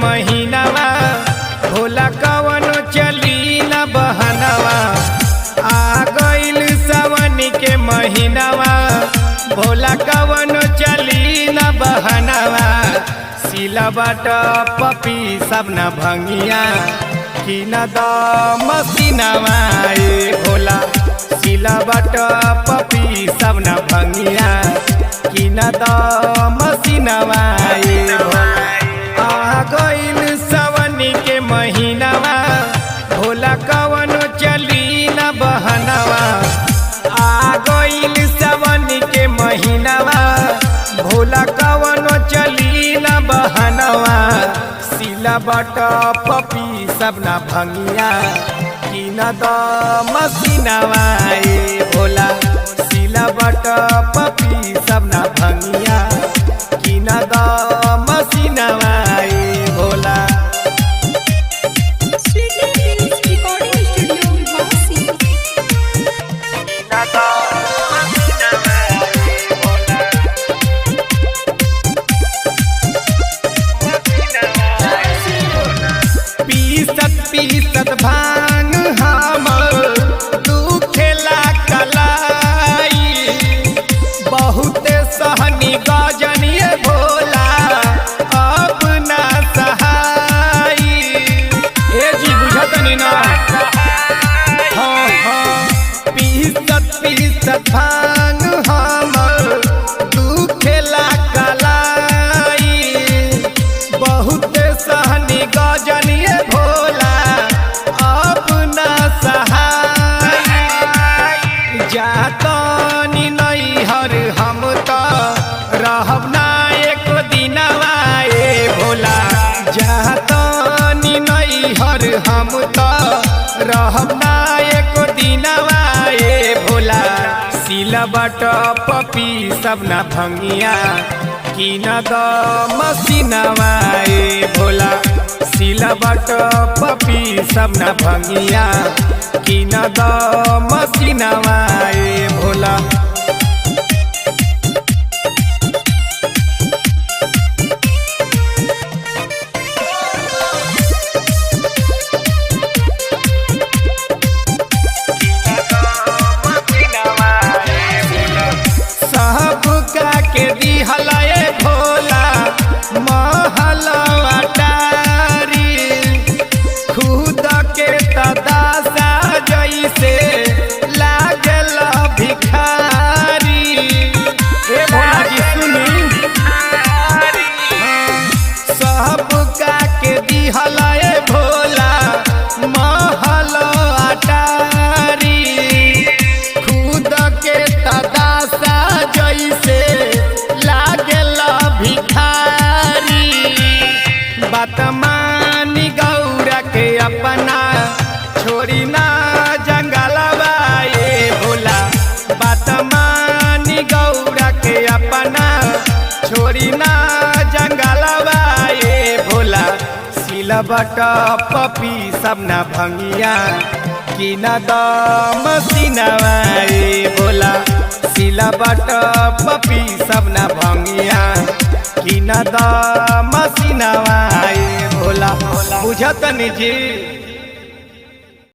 महीनावा भोला कवनो चली न बहनवा। आ गइल सावन के महीनावा भोला कवनो चली न बहनवा। सिलबट पपी सब न भंगिया कि न द मसीनावा ए भोला। सिलबट पपी सब न भंगिया कि न द मसीनावा ए भोला। आ गइल सावन के महीनावा भोला कवनो चली न बहनवा। आ गइल सावन के महीनावा भोला कवनो चली न बहनवा। सिलबट पपी सब न भंगिया कि न द मसीनावा ए भोला। सिलबट पपी सब न भंगिया कि न द मसीनावा ए भोला। पीसत भांग हमर दुखेला कलाई। बहुते सहनी गजनिए भोला अब ना सहाई। ए जी बुझतनी ना। हाँ पीसत भांग हमर दुखेला कलाई। बहुते सहनी गजनिए भोला जातनी नैहर हम तो रहब ना एक दिनवा ए भोला। जातनी नैहर हम तो रहब ना एक दिनवा ए भोला। सिलबट पपी सब न भंगिया कि न द मसीनावा ए भोला। सिलबट पपी सब न भंगिया कि न द मसीनावा ए भोला। सबका के दिहल ए भोला महलवा टारी। खुद के तदासा जैसे लागल भिखारी। ए भोला जी सुनी। सबका के दिहल ए भोला महल अटारी। खुद के तदासा जैसे लागल भिखारी। बात मानी गौरा के अपना छोड़ी ना जंगलवा ए भोला। बात मानी गौरा के अपना छोड़ी ना जंगलवा ए भोला। सिलबट पपी सब न भंगिया कि न द मसीनावा ए भोला। सिलबट पपी सब न भंगिया कि न द मसीनावा ए भोला। बुझतनी जी।